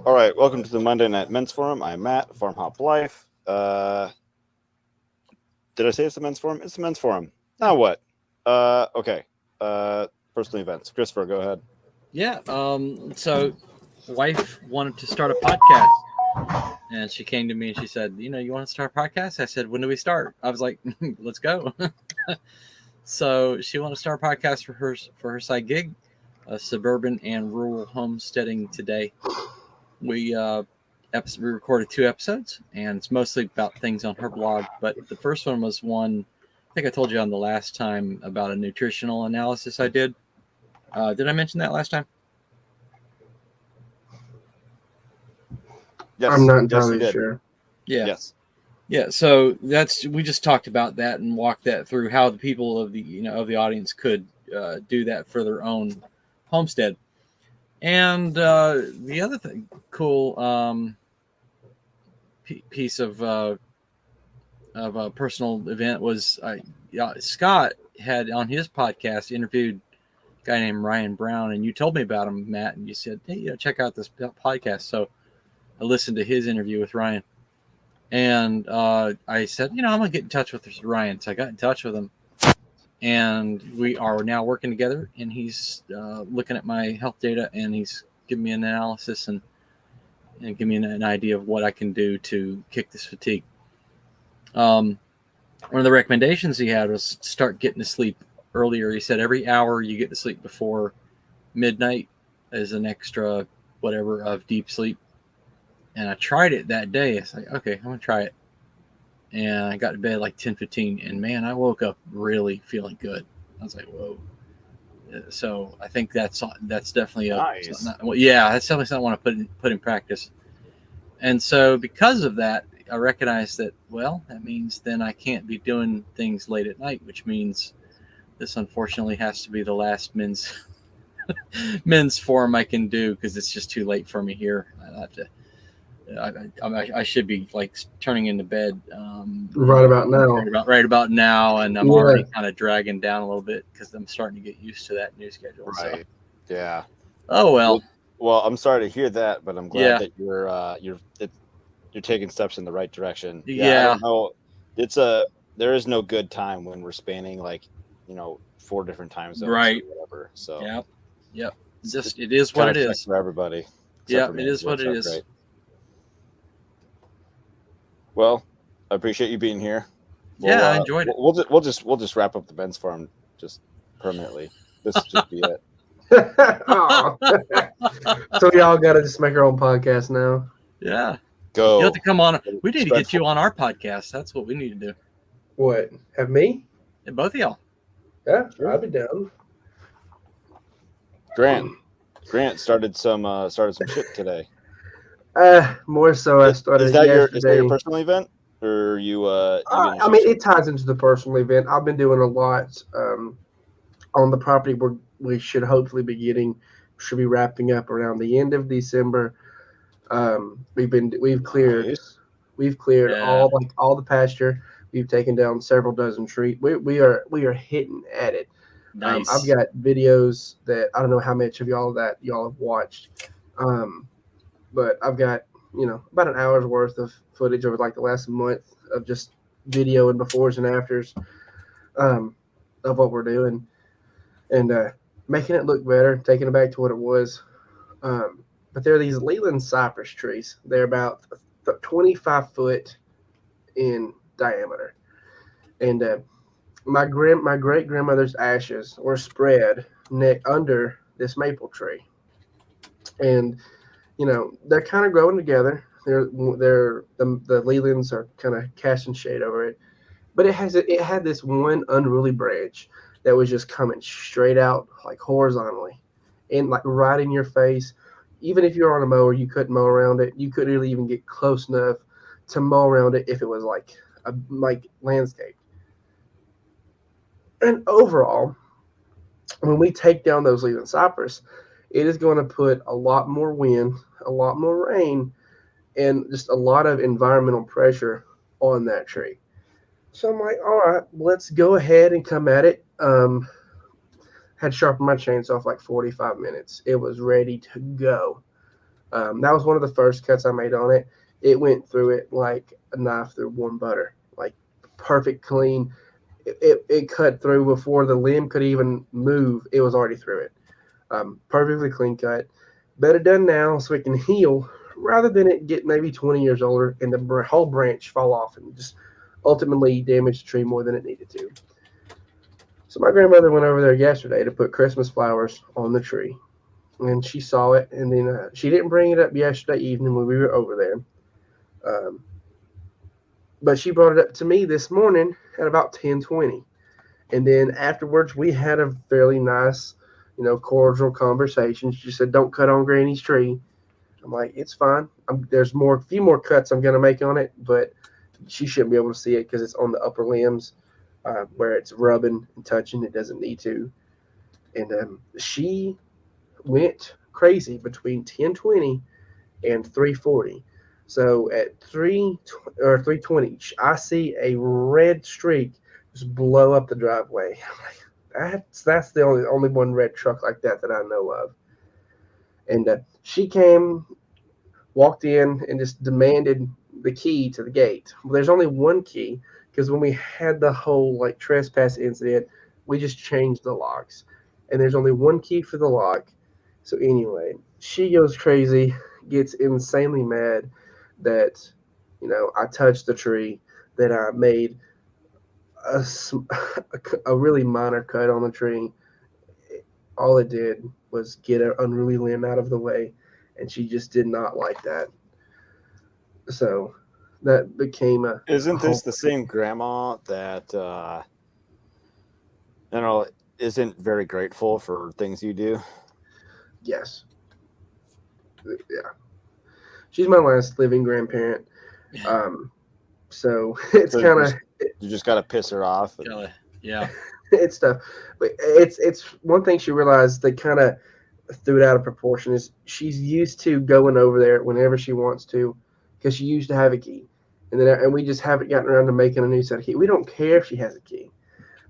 All right, welcome to the Monday Night Men's Forum. I'm Matt, Farm Hop Life. Did I say it's the Men's Forum? It's the Men's Forum. Now what? Okay. Personal events. Christopher, go ahead. Yeah. So, wife wanted to start a podcast, and she came to me and she said, "You want to start a podcast?" I said, "When do we start?" I was like, "Let's go." So she wanted to start a podcast for her side gig, suburban and rural homesteading today. We recorded 2 episodes, and it's mostly about things on her blog. But the first one was one I think I told you on the last time about a nutritional analysis I did. Did I mention that last time? Yes. I'm not Yes, you entirely did. sure. Yeah. Yes. Yeah, so we just talked about that and walked that through how the people of the audience could do that for their own homestead. And the other thing, cool piece of a personal event was Scott had on his podcast interviewed a guy named Ryan Brown, and you told me about him, Matt, and you said, "Hey, check out this podcast." So I listened to his interview with Ryan. And I said, I'm going to get in touch with Ryan. So I got in touch with him. And we are now working together. And he's looking at my health data. And he's giving me an analysis and give me an idea of what I can do to kick this fatigue. One of the recommendations he had was start getting to sleep earlier. He said every hour you get to sleep before midnight is an extra whatever of deep sleep. And I tried it that day. It's like, okay, I'm going to try it. And I got to bed like 10:15. And man, I woke up really feeling good. I was like, whoa. So I think that's definitely Nice. that's definitely something I want to put in practice. And so because of that, I recognize that, well, that means then I can't be doing things late at night, which means this unfortunately has to be the last men's forum I can do because it's just too late for me here. I have to. I should be like turning into bed Right about now. Right about now, and I'm already kind of dragging down a little bit because I'm starting to get used to that new schedule. Right. So. Yeah. Oh well. Well, I'm sorry to hear that, but I'm glad that you're taking steps in the right direction. Yeah. I don't know. There is no good time when we're spanning 4 different time zones, right? Or whatever. So. Yep. Just it is what it is for everybody. Yeah, it is what it is. Great. Well, I appreciate you being here. I enjoyed it. We'll just wrap up the Men's Farm just permanently. This will just be it. So y'all got to just make our own podcast now. Yeah. Go. You have to come on. We need to get you on our podcast. That's what we need to do. What? Have me? And both of y'all. Yeah, sure. I'll be down. Grant started some shit today. More so I started. Is that yesterday. your personal event, or you? I mean, it ties into the personal event. I've been doing a lot on the property where we should hopefully should be wrapping up around the end of December. We've cleared all the pasture. We've taken down several dozen trees. We are hitting at it. Nice. I've got videos that I don't know how much of y'all have watched. But I've got, about an hour's worth of footage over like the last month of just video and befores and afters of what we're doing and making it look better, taking it back to what it was. But there are these Leland cypress trees. They're about 25 foot in diameter. And my great grandmother's ashes were spread under this maple tree. And they're kind of growing together. The Lelands are kind of casting shade over it, but it had this one unruly branch that was just coming straight out like horizontally, and like right in your face. Even if you're on a mower, you couldn't mow around it. You couldn't really even get close enough to mow around it if it was like landscape. And overall, when we take down those Leland cypress, it is going to put a lot more wind, a lot more rain, and just a lot of environmental pressure on that tree. So I'm like, all right, let's go ahead and come at it. Had sharpened my chainsaw for like 45 minutes. It was ready to go. That was one of the first cuts I made on it. It went through it like a knife through warm butter, like perfect clean. It cut through before the limb could even move. It was already through it. Perfectly clean cut. Better done now so it can heal rather than it get maybe 20 years older and the whole branch fall off and just ultimately damage the tree more than it needed to. So my grandmother went over there yesterday to put Christmas flowers on the tree, and she saw it, and then she didn't bring it up yesterday evening when we were over there. But she brought it up to me this morning at about 10:20. And then afterwards, we had a fairly nice, cordial conversation. She said, "Don't cut on Granny's tree." I'm like, "It's fine. There's a few more cuts I'm going to make on it, but she shouldn't be able to see it because it's on the upper limbs where it's rubbing and touching. It doesn't need to." And she went crazy between 10:20 and 3:40. So at 3:20, I see a red streak just blow up the driveway. I'm like, that's the only one red truck like that I know of. And she came, walked in, and just demanded the key to the gate. Well, there's only one key because when we had the whole like trespass incident, we just changed the locks, and there's only one key for the lock. So anyway, she goes crazy, gets insanely mad that I touched the tree, that I made a really minor cut on the tree. All it did was get an unruly limb out of the way, and she just did not like that. So that became a. Isn't this the same grandma that isn't very grateful for things you do? Yes. Yeah. She's my last living grandparent. So it's So kind of you just got to piss her off. Yeah. it's tough, but it's one thing she realized they kind of threw it out of proportion is she's used to going over there whenever she wants to because she used to have a key, and we just haven't gotten around to making a new set of key. We don't care if she has a key,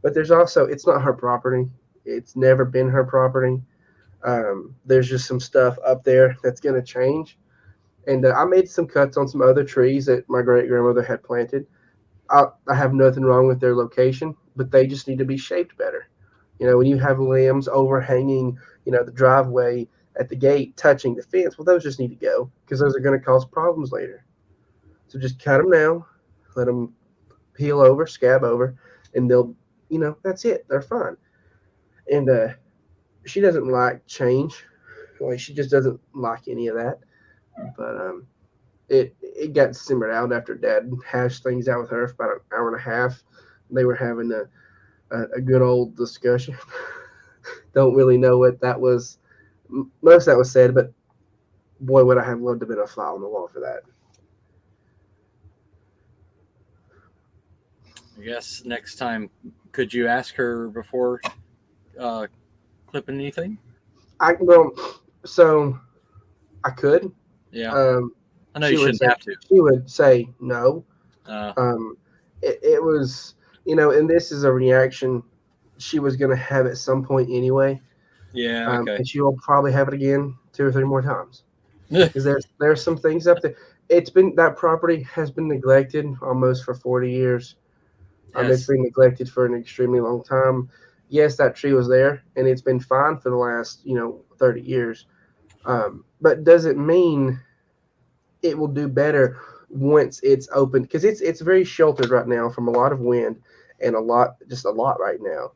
but there's also it's not her property. It's never been her property. There's just some stuff up there that's going to change. And I made some cuts on some other trees that my great grandmother had planted. I have nothing wrong with their location, but they just need to be shaped better. When you have limbs overhanging, the driveway at the gate touching the fence, well, those just need to go because those are going to cause problems later. So just cut them now, let them peel over, scab over, and they'll, that's it. They're fine. And she doesn't like change. Like she just doesn't like any of that. But it got simmered out after Dad hashed things out with her for about an hour and a half. They were having a good old discussion. Don't really know what that was. Most of that was said, but boy, would I have loved to have been a fly on the wall for that. I guess next time, could you ask her before clipping anything? So I could. Yeah. I know you shouldn't have to. She would say no. Uh, It was, and this is a reaction she was going to have at some point anyway. yeah. Okay. And she will probably have it again 2 or 3 more times. Because there's some things up there. That property has been neglected almost for 40 years. Yes. It's been neglected for an extremely long time. Yes, that tree was there, and it's been fine for the last 30 years. But doesn't mean it will do better once it's open because it's very sheltered right now from a lot of wind and a lot right now.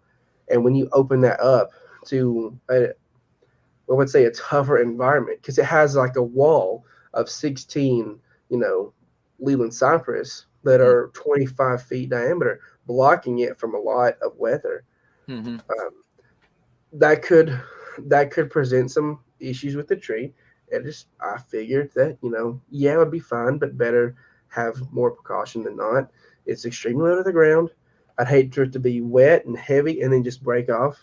And when you open that up to let's say a tougher environment because it has like a wall of 16 Leland cypress that are 25 feet diameter blocking it from a lot of weather. Mm-hmm. That could present some issues with the tree. I figured that, it would be fine, but better have more precaution than not. It's extremely low to the ground. I'd hate for it to be wet and heavy and then just break off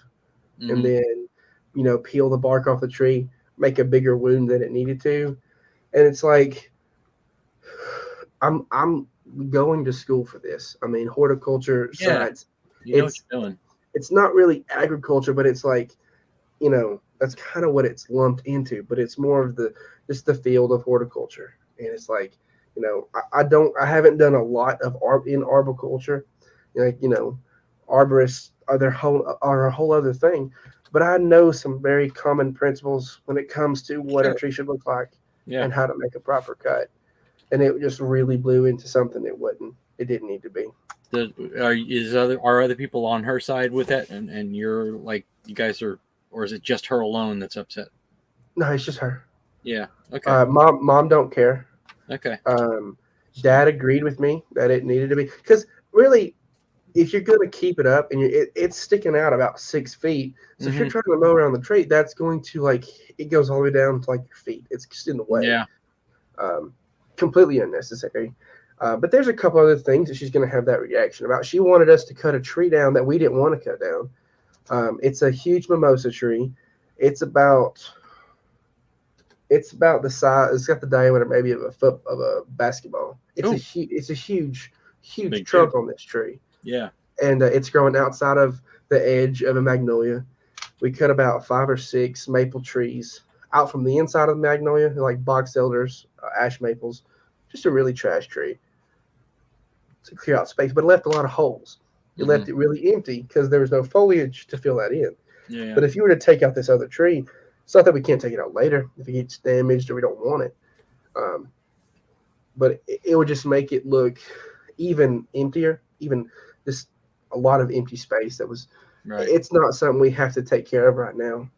and then, peel the bark off the tree, make a bigger wound than it needed to. And it's like, I'm going to school for this. I mean, horticulture science. You know what you're doing. It's not really agriculture, but it's like you know, that's kind of what it's lumped into, but it's more of just the field of horticulture. And it's like, you know, I haven't done a lot of in arboriculture. Like, you know, arborists are a whole other thing, but I know some very common principles when it comes to what a Sure. tree should look like Yeah. and how to make a proper cut. And it just really blew into something it didn't need to be. Are other people on her side with that, and you're like, you guys are, or is it just her alone that's upset? No, it's just her. Yeah. Okay. Mom don't care. Okay. Dad agreed with me that it needed to be, because really, if you're going to keep it up and it's sticking out about 6 feet, so if you're trying to mow around the tree, that's going to like it goes all the way down to like your feet. It's just in the way. Yeah. Completely unnecessary. But there's a couple other things that she's going to have that reaction about. She wanted us to cut a tree down that we didn't want to cut down. It's a huge mimosa tree. It's about the size. It's got the diameter maybe of a basketball. It's a huge Big trunk tree. on this tree. Yeah. And it's growing outside of the edge of a magnolia. We cut about 5 or 6 maple trees out from the inside of the magnolia, like box elders, ash maples, just a really trash tree to clear out space, but it left a lot of holes. It left it really empty because there was no foliage to fill that in. Yeah. But if you were to take out this other tree, it's not that we can't take it out later if it gets damaged or we don't want it. But it would just make it look even emptier, even just a lot of empty space that was. Right. It's not something we have to take care of right now.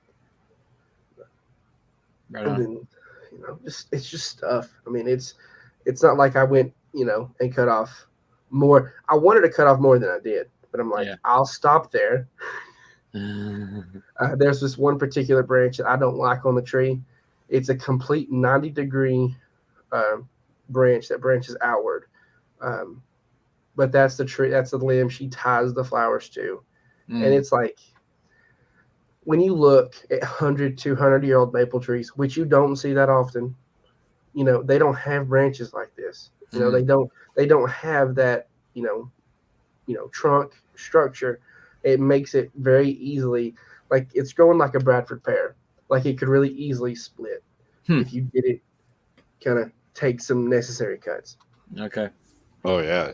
Right And on. then, you know, it's just stuff. I mean, it's not like I went, you know, and cut off more. I wanted to cut off more than I did, but I'm like, Yeah. I'll stop there. There's this one particular branch that I don't like on the tree. It's a complete 90-degree branch that branches outward. But that's the tree. That's the limb she ties the flowers to. And it's like, when you look at 100, 200-year-old maple trees, which you don't see that often, you know, they don't have branches like this. You know, they don't have that, you know, trunk structure. It makes it very easily, like it's growing like a Bradford pear. Like it could really easily split if you did it, kind of take some necessary cuts. Okay. Oh yeah,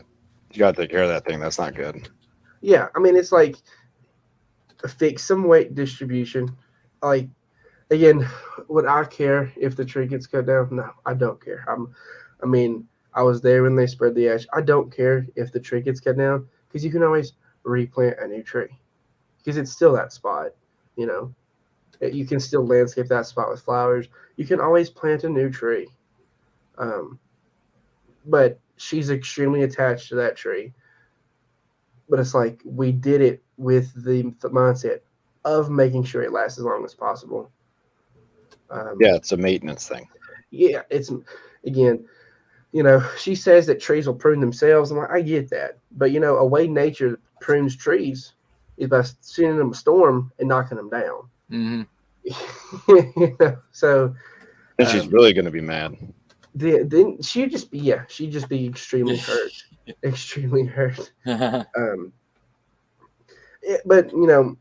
you got to take care of that thing. That's not good. Yeah, I mean, it's like fix some weight distribution. Like, again, would I care if the tree gets cut down? No, I don't care. I mean, I was there when they spread the ash. I don't care if the tree gets cut down because you can always replant a new tree because it's still that spot. You know, you can still landscape that spot with flowers. You can always plant a new tree. But she's extremely attached to that tree. But it's like we did it with the mindset of making sure it lasts as long as possible. Yeah, it's a maintenance thing. Yeah, it's, again, you know, she says that trees will prune themselves. I'm like, I get that. But, you know, a way nature prunes trees is by sending them a storm and knocking them down. You know, so. And she's really going to be mad. Then she'd just be extremely hurt. Extremely hurt. But, you know,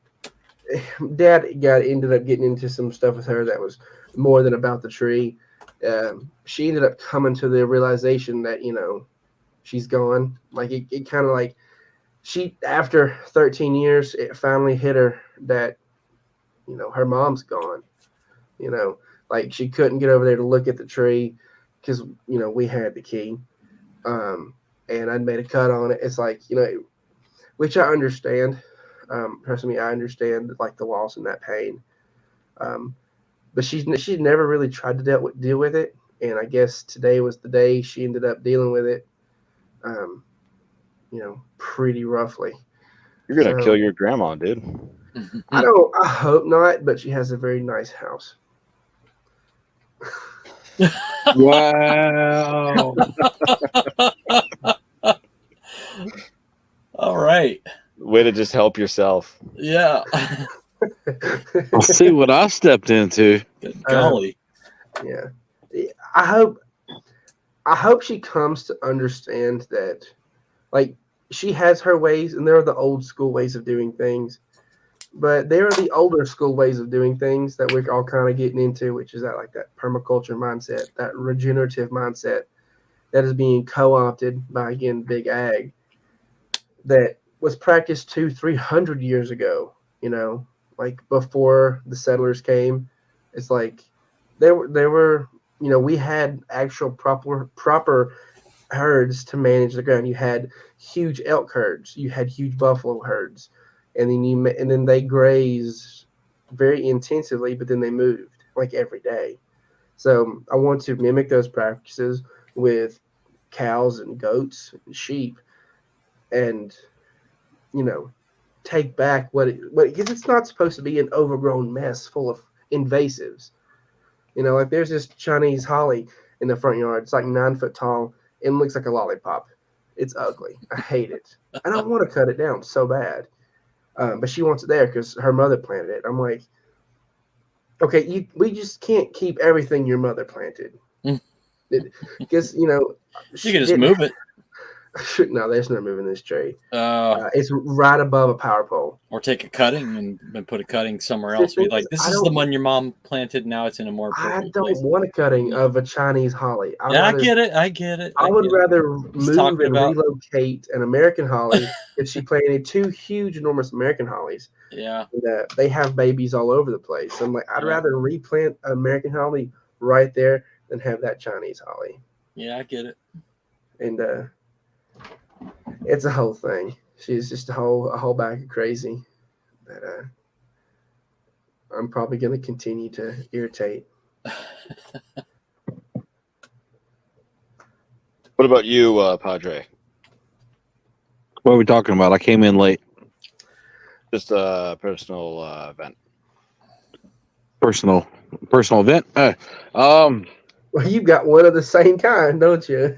Dad ended up getting into some stuff with her that was more than about the tree. She ended up coming to the realization that, you know, she's gone. Like it kind of like after 13 years, it finally hit her that, you know, her mom's gone. You know, like she couldn't get over there to look at the tree because, you know, we had the key. And I'd made a cut on it. It's like, you know, which I understand. Trust me, I understand like the loss and that pain. But she's never really tried to deal with it. And I guess today was the day she ended up dealing with it, you know, pretty roughly. You're going to kill your grandma, dude. I hope not, but she has a very nice house. Wow. All right. Way to just help yourself. Yeah. I'll see what I stepped into. Good golly. Yeah. I hope she comes to understand that, like, she has her ways, and they're the old school ways of doing things. but they are the older school ways of doing things that we're all kind of getting into, which is that like that permaculture mindset, that regenerative mindset that is being co-opted by, again, big ag, that was practiced 200-300 years ago, like before the settlers came. It's like they were we had actual proper herds to manage the ground. You had huge elk herds, you had huge buffalo herds, and then they grazed very intensively, but then they moved like every day. So I want to mimic those practices with cows and goats and sheep, and take back because it's not supposed to be an overgrown mess full of invasives. Like there's this Chinese holly in the front yard. It's like 9 foot tall and looks like a lollipop. It's ugly. I hate it. I don't want to cut it down so bad. But she wants it there because her mother planted it. I'm like, okay, we just can't keep everything your mother planted. Because, you can just move it. No, there's no moving this tree. It's right above a power pole. Or take a cutting and put a cutting somewhere else. Be like, this is the one your mom planted. Now it's in a more appropriate place. I don't want a cutting of a Chinese holly. I get it. I get it. I would rather move and relocate an American holly if she planted 2 huge, enormous American hollies. Yeah. And, they have babies all over the place. I'm like, I'd rather replant an American holly right there than have that Chinese holly. Yeah, I get it. And it's a whole thing. She's just a whole bag of crazy that I'm probably going to continue to irritate. What about you, Padre? What are we talking about? I came in late. Just a personal event. Personal event. Well, you've got one of the same kind, don't you?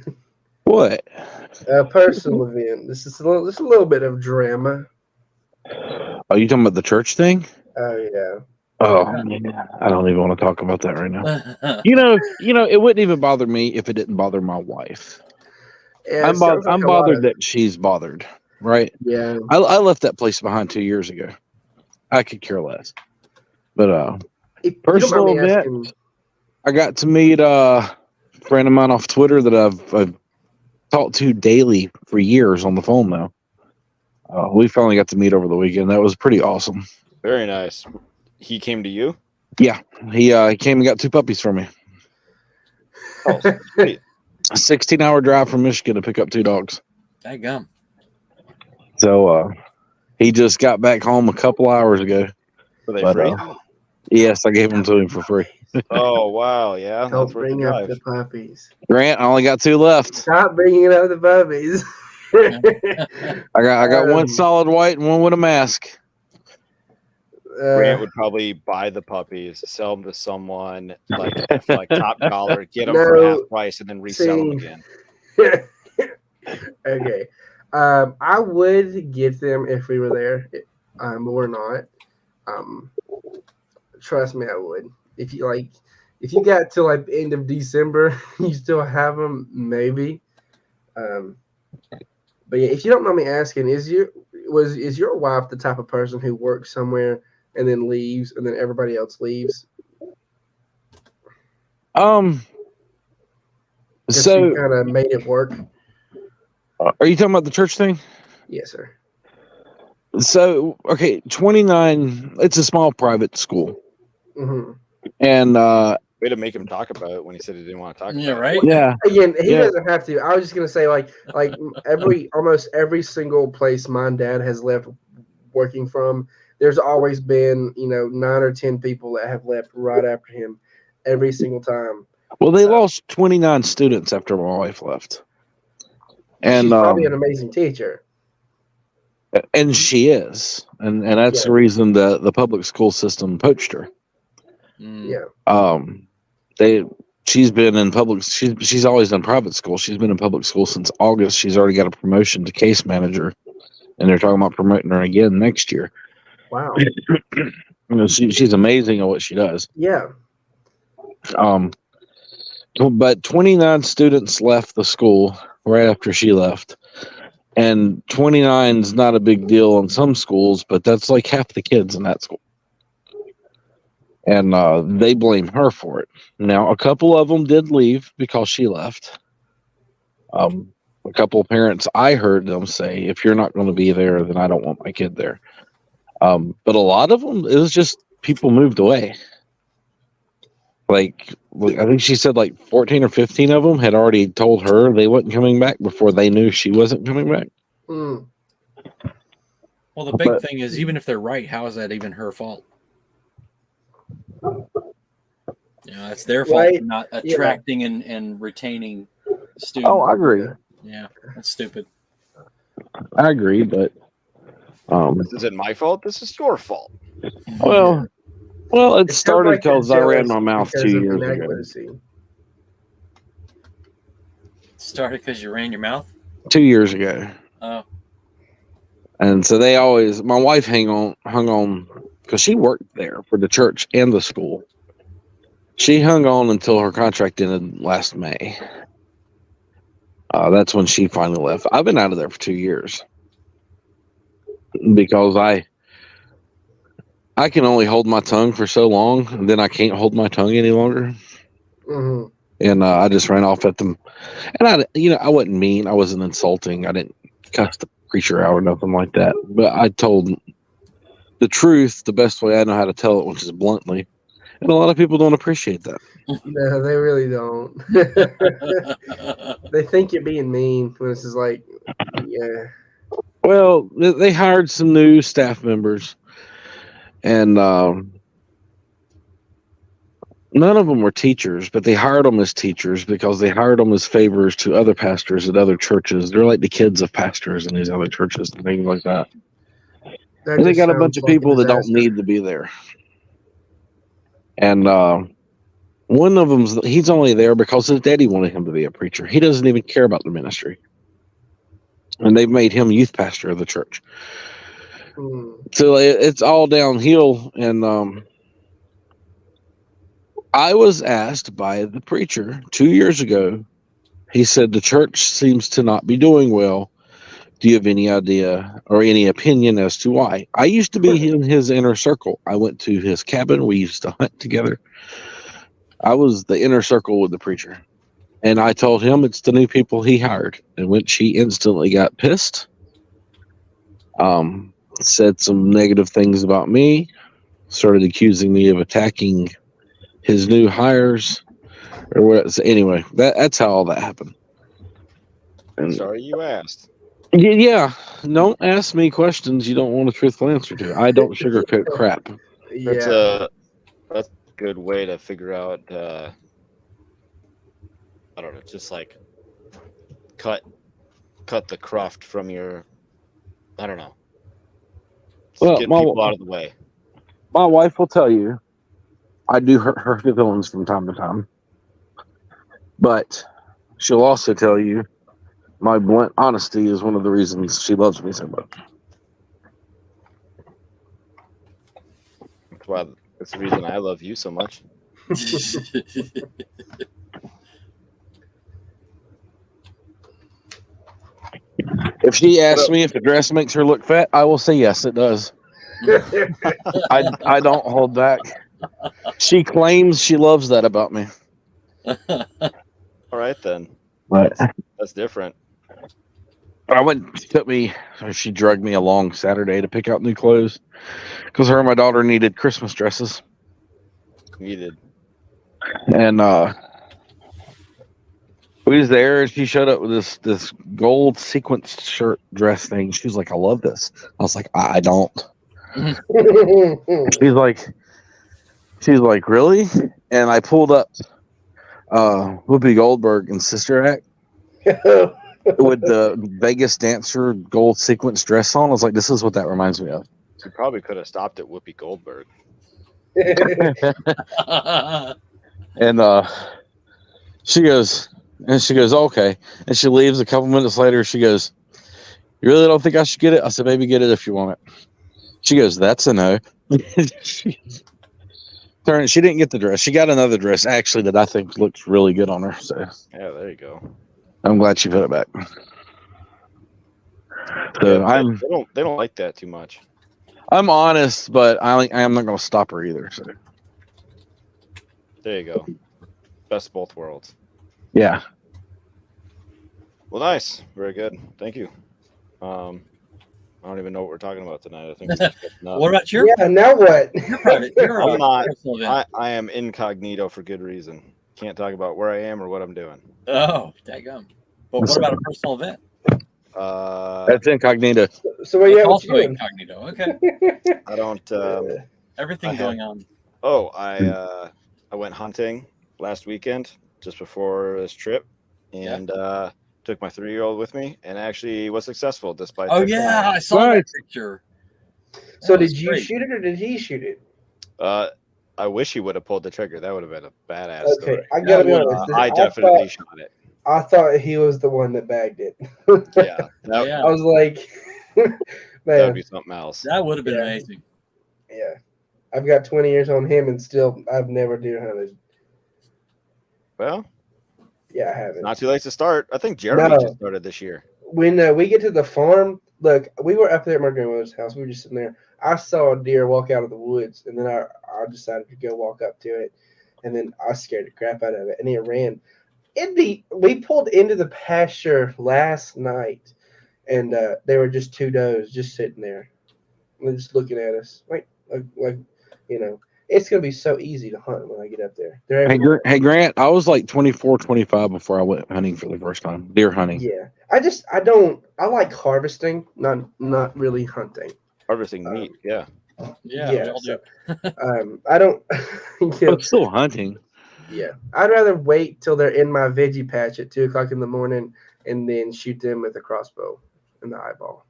What? A personal event. This is a little bit of drama. Are you talking about the church thing? Oh yeah. Oh, I don't even want to talk about that right now. It wouldn't even bother me if it didn't bother my wife. Yeah, I'm bothered that she's bothered, right? Yeah. I left that place behind 2 years ago. I could care less. But personal event, I got to meet a friend of mine off Twitter that I've talked to daily for years on the phone now. We finally got to meet over the weekend. That was pretty awesome. Very nice. He came to you? Yeah, he came and got 2 puppies from me. Oh, sweet. A 16-hour drive from Michigan to pick up 2 dogs. Daggum. So he just got back home a couple hours ago. Were they free? Yes, I gave them to him for free. Oh, wow. Yeah. Don't bring up the puppies. Grant, I only got 2 left. Stop bringing up the puppies. I got one solid white and one with a mask. Grant would probably buy the puppies, sell them to someone like top dollar, get them for half price, and then resell them again. Okay. I would get them if we were there, but we're not. Trust me, I would. If you got to like the end of December, you still have them, maybe. But yeah, if you don't mind me asking, is your wife the type of person who works somewhere and then leaves, and then everybody else leaves? So you kind of made it work. Are you talking about the church thing? Yes, sir. So, okay, 29, it's a small private school. Mm-hmm. And way to make him talk about it when he said he didn't want to talk about it. Right? Yeah. Again, he doesn't have to. I was just gonna say, like almost every single place my dad has left working from, there's always been 9 or 10 people that have left right after him every single time. Well, they lost 29 students after my wife left. And she's probably an amazing teacher. And she is. And that's the reason the public school system poached her. Yeah. She's been in public. She's always done private school. She's been in public school since August. She's already got a promotion to case manager, and they're talking about promoting her again next year. Wow. She's amazing at what she does. Yeah. But 29 students left the school right after she left, And 29 is not a big deal in some schools, but that's like half the kids in that school. And they blame her for it. Now, a couple of them did leave because she left. A couple of parents, I heard them say, if you're not going to be there, then I don't want my kid there. But a lot of them, it was just people moved away. Like, I think she said like 14 or 15 of them had already told her they wasn't coming back before they knew she wasn't coming back. Mm. Well, the big thing is, even if they're right, how is that even her fault? It's their fault for not attracting and retaining students. Oh, I agree. Yeah, that's stupid. I agree, but this isn't my fault. This is your fault. Well, it started because I ran my mouth 2 years ago. Started because you ran your mouth? 2 years ago. Oh. And so they always, my wife hung on, because she worked there for the church and the school. She hung on until her contract ended last May. That's when she finally left. I've been out of there for 2 years because I can only hold my tongue for so long, and then I can't hold my tongue any longer. Mm-hmm. And I just ran off at them. And I wasn't mean. I wasn't insulting. I didn't cuss the preacher out or nothing like that. But I told the truth the best way I know how to tell it, which is bluntly. And a lot of people don't appreciate that. No, they really don't. They think you're being mean when it's just like, yeah. Well, they hired some new staff members. And none of them were teachers, but they hired them as teachers because they hired them as favors to other pastors at other churches. They're like the kids of pastors in these other churches and things like that. And they got a bunch of people that don't need to be there. And one of them, he's only there because his daddy wanted him to be a preacher. He doesn't even care about the ministry. And they've made him youth pastor of the church. So it's all downhill. And I was asked by the preacher 2 years ago. He said, the church seems to not be doing well. Do you have any idea or any opinion as to why? I used to be in his inner circle. I went to his cabin. We used to hunt together. I was the inner circle with the preacher. And I told him it's the new people he hired, in which he instantly got pissed. Said some negative things about me, started accusing me of attacking his new hires, or what. So anyway, that's how all that happened. And sorry you asked. Yeah, don't ask me questions you don't want a truthful answer to. I don't sugarcoat crap. That's a good way to figure out. I don't know, just like cut the cruft from your. I don't know. Well, get people out of the way. My wife will tell you I do hurt her feelings from time to time. But she'll also tell you my blunt honesty is one of the reasons she loves me so much. That's the reason I love you so much. If she asks me if the dress makes her look fat, I will say yes, it does. I don't hold back. She claims she loves that about me. All right then. But that's different. She drugged me along Saturday to pick out new clothes because her and my daughter needed Christmas dresses. Needed. And we was there, and she showed up with this gold sequenced shirt dress thing. She was like, "I love this." I was like, "I don't." She's like, "Really?" And I pulled up Whoopi Goldberg in Sister Act with the Vegas dancer gold sequence dress on. I was like, "This is what that reminds me of." You probably could have stopped at Whoopi Goldberg. And she goes, "Okay." And she leaves. A couple minutes later, she goes, "You really don't think I should get it?" I said, "Maybe get it if you want it." She goes, "That's a no." She didn't get the dress. She got another dress, actually, that I think looks really good on her. So yeah, there you go. I'm glad she put it back. So Yeah, they don't like that too much. I'm honest, but I am not going to stop her either. So There you go. Best of both worlds. yeah. Well, nice. Very good. Thank you. I don't even know what we're talking about tonight. I think we're just catching up. What about your Yeah, now what? private? Your I'm not. personal event? I am incognito for good reason. Can't talk about where I am or what I'm doing. Oh, daggum. But what about a personal event? That's incognito. So what you That's have also doing? incognito. Okay. I don't. Everything I going on. Oh, I went hunting last weekend just before this trip, and took my 3-year-old with me, and actually was successful despite. Oh the yeah, climate. I saw that picture. So That was did you great. shoot it or did he shoot it? I wish he would have pulled the trigger. That would have been a badass Okay, story. I gotta be That honest. I definitely shot it. I thought he was the one that bagged it. Yeah, that, Yeah, I was like, that would man, be something else. that would have been Yeah. amazing. yeah. I've got 20 years on him, and still I've never deer hunted. Well, Yeah, I haven't. not too late to start. I think Jeremy No. just started this year. When we get to the farm, look, we were up there at my grandmother's house. We were just sitting there. I saw a deer walk out of the woods, and then I decided to go walk up to it, and then I scared the crap out of it, and it ran. We pulled into the pasture last night, and there were just 2 does just sitting there, and they're just looking at us like you know. It's gonna be so easy to hunt when I get up there. They're able Hey, Grant, I was like 24, 25 before I went hunting for the first time, deer hunting. Yeah, I like harvesting, not really hunting. Harvesting meat. Yeah. Yeah, Yeah, we all do. I don't. But it's still hunting. Yeah, I'd rather wait till they're in my veggie patch at 2:00 in the morning and then shoot them with a crossbow in the eyeball,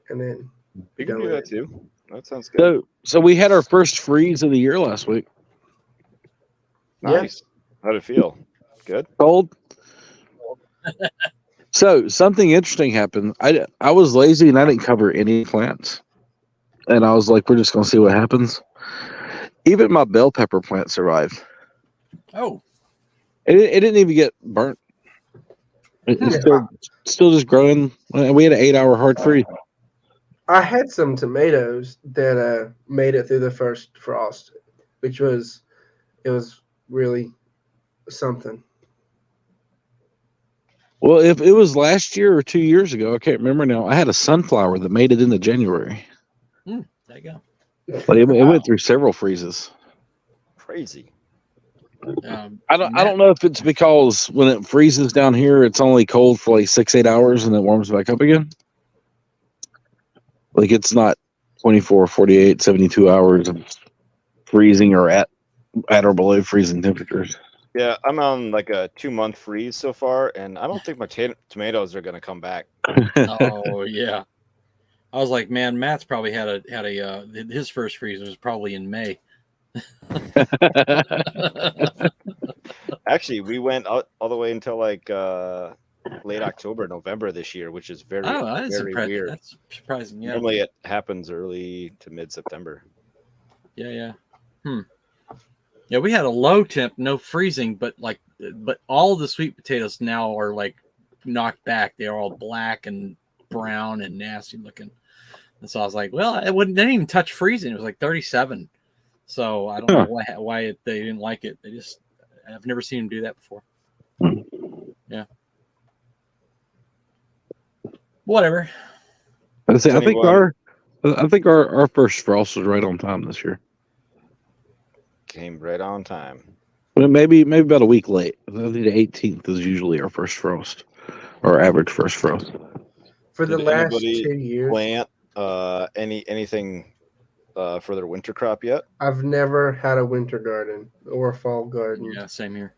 and then You can done do with that it. too. That sounds good. So we had our first freeze of the year last week. Nice. How did it feel? Good. Cold. So something interesting happened. I was lazy and I didn't cover any plants, and I was like, we're just gonna see what happens. Even my bell pepper plant survived. Oh, It didn't even get burnt. It's still just growing. We had an 8-hour hard freeze. I had some tomatoes that made it through the first frost, which was really something. Well, if it was last year or 2 years ago, I can't remember now. I had a sunflower that made it into January. there you go. But it went through several freezes. Crazy. I don't know if it's because when it freezes down here, it's only cold for like 6-8 hours and then warms back up again. Like it's not 24, 48, 72 hours of freezing or at or below freezing temperatures. Yeah, I'm on like a 2-month freeze so far, and I don't think my tomatoes are gonna come back. Oh yeah, I was like, man, Matt's probably had a his first freeze was probably in May. Actually, we went all the way until like late October, November this year, which is very weird. That's surprising. Yeah. Normally it happens early to mid-September. Yeah. Yeah, we had a low temp, no freezing, but all the sweet potatoes now are like knocked back. They're all black and brown and nasty looking. And so I was like, well, they didn't even touch freezing. It was like 37. So I don't know why they didn't like it. I've never seen them do that before. Yeah. Whatever. I think our first frost was right on time this year. Came right on time. Well, maybe about a week late. I think the 18th is usually our first frost, or average first frost. For the Did last anybody 2 years, plant anything for their winter crop yet? I've never had a winter garden or a fall garden. Yeah, same here.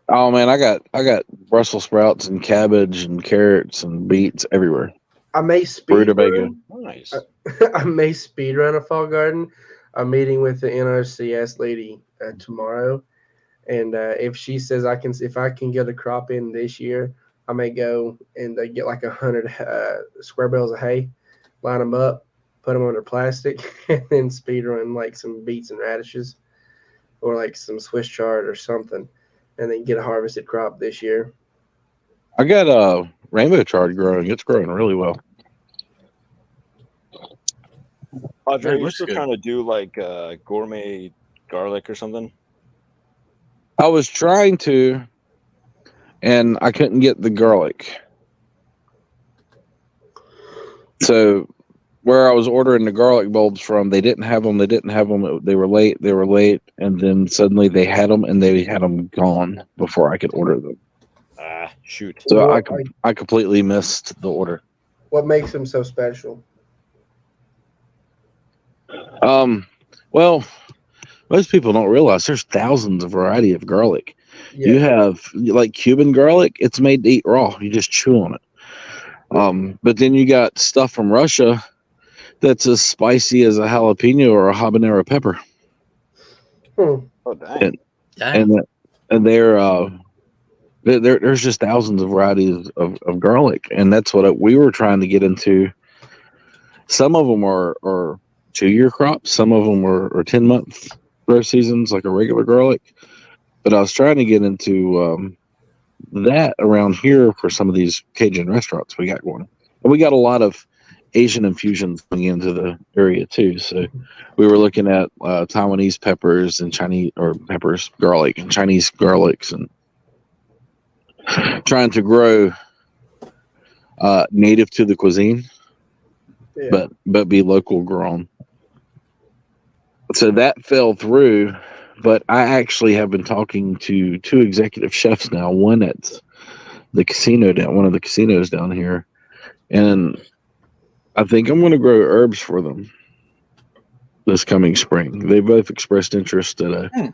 Oh man, I got Brussels sprouts and cabbage and carrots and beets everywhere. I may speed Rutabaga. run. Nice. I may speed run a fall garden. I'm meeting with the NRCS lady tomorrow, and if she says if I can get a crop in this year, I may go and get like 100 square bales of hay, line them up, put them under plastic, and then speed run like some beets and radishes, or like some Swiss chard or something, and then get a harvested crop this year. I got a rainbow chard growing. It's growing really well. Audrey, are you looks still good. trying to do like gourmet garlic or something? I was trying to, and I couldn't get the garlic. So where I was ordering the garlic bulbs from, they didn't have them. They didn't have them. They were late. They were late, and then suddenly they had them, and they had them gone before I could order them. Ah, shoot. So What, I completely missed the order. what makes them so special? Well, most people don't realize there's thousands of variety of garlic. Yeah. You have like Cuban garlic; it's made to eat raw. You just chew on it. But then you got stuff from Russia that's as spicy as a jalapeno or a habanero pepper, Hmm. Oh, dang. and there's just thousands of varieties of garlic, and that's what we were trying to get into. Some of them are 2-year crops, some of them are 10-month grow seasons, like a regular garlic. But I was trying to get into that around here for some of these Cajun restaurants we got going, and we got a lot of Asian infusions coming into the area too. So we were looking at Taiwanese peppers and garlic and Chinese garlics, and trying to grow native to the cuisine, Yeah. but be local grown. So that fell through, but I actually have been talking to 2 executive chefs now. One at one of the casinos down here, and I think I'm going to grow herbs for them this coming spring. They both expressed interest at a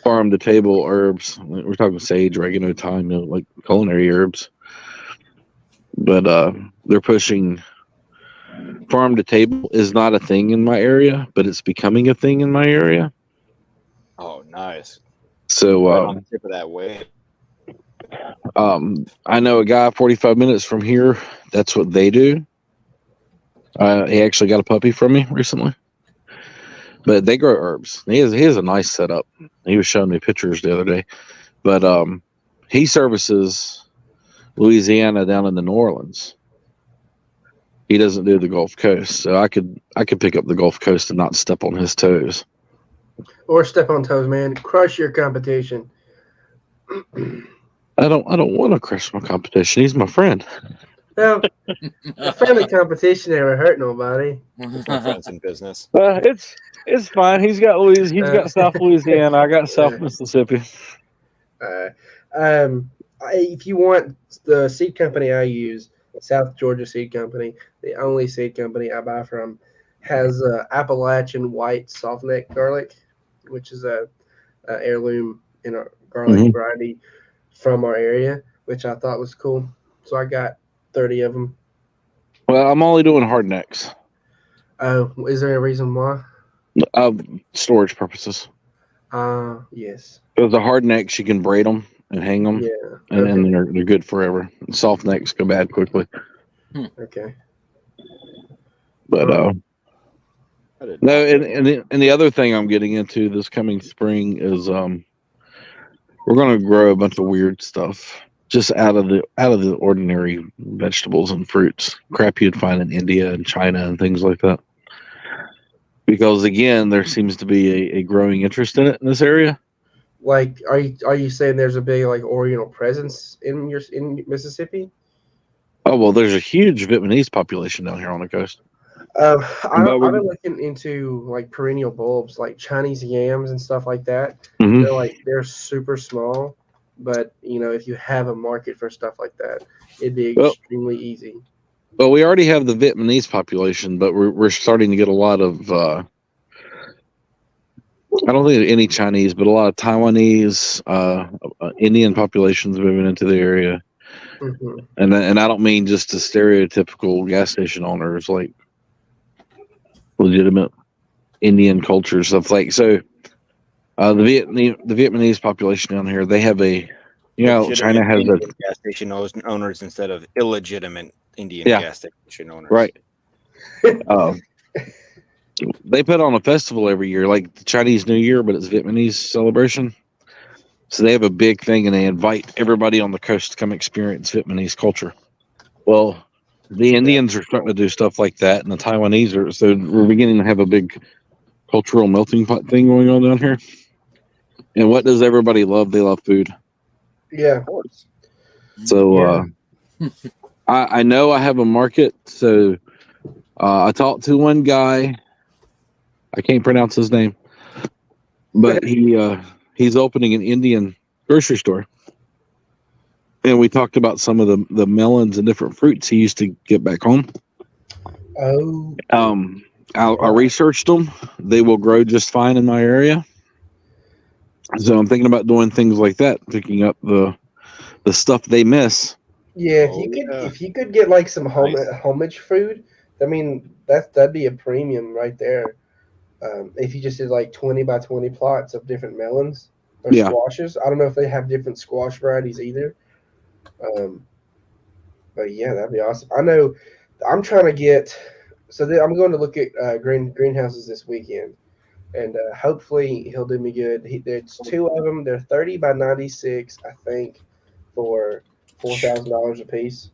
farm to table herbs. We're talking sage, oregano, thyme, like culinary herbs. But they're pushing farm to table is not a thing in my area, but it's becoming a thing in my area. Oh, nice. So Right on the tip of that wave. I know a guy 45 minutes from here. That's what they do. He actually got a puppy from me recently, but they grow herbs. He has a nice setup. He was showing me pictures the other day, but he services Louisiana down in the New Orleans. He doesn't do the Gulf Coast, so I could pick up the Gulf Coast and not step on his toes. Or step on toes, man. Crush your competition. I don't want to crush my competition. He's my friend. Well, a friendly competition never hurt nobody. There's no friends in business. It's fine. He's got South Louisiana. I got South Mississippi. If you want the seed company I use, South Georgia Seed Company, the only seed company I buy from, has Appalachian white softneck garlic, which is a heirloom in a garlic variety from our area, which I thought was cool. So I got 30 of them. Well, I'm only doing hard necks. Oh, is there a reason why? Storage purposes. Yes. Because the hard necks, you can braid them and hang them, and they're good forever. Soft necks go bad quickly. Okay. But no, and the other thing I'm getting into this coming spring is we're going to grow a bunch of weird stuff just out of the ordinary vegetables and fruits, crap you'd find in India and China and things like that. Because again, there seems to be a growing interest in it in this area. Like, are you saying there's a big like Oriental presence in Mississippi? Oh well, there's a huge Vietnamese population down here on the coast. I've been looking into like perennial bulbs, like Chinese yams and stuff like that. Mm-hmm. They're super small, but if you have a market for stuff like that, it'd be extremely easy. Well, we already have the Vietnamese population, but we're starting to get a lot of. I don't think any Chinese, but a lot of Taiwanese, Indian populations moving into the area. Mm-hmm. And I don't mean just the stereotypical gas station owners, like legitimate Indian culture stuff. Like so, the Vietnamese population down here, they have China has Indian gas station owners instead of illegitimate Indian gas station owners. Right. They put on a festival every year, like the Chinese New Year, but it's Vietnamese celebration. So they have a big thing, and they invite everybody on the coast to come experience Vietnamese culture. Well, the Indians are starting to do stuff like that, and the Taiwanese are. So we're beginning to have a big cultural melting pot thing going on down here. And what does everybody love? They love food. Yeah, of course. So I know I have a market. So I talked to one guy. I can't pronounce his name, but he's opening an Indian grocery store. And we talked about some of the melons and different fruits he used to get back home. Oh. I researched them. They will grow just fine in my area. So I'm thinking about doing things like that, picking up the stuff they miss. Yeah, if you could get like some homage food, I mean that'd be a premium right there. If you just did like 20 by 20 plots of different melons or squashes. I don't know if they have different squash varieties either. But yeah, that'd be awesome. I know I'm trying to get. So I'm going to look at greenhouses this weekend, and hopefully he'll do me good. There's 2 of them. They're 30 by 96, I think, for $4,000 a piece.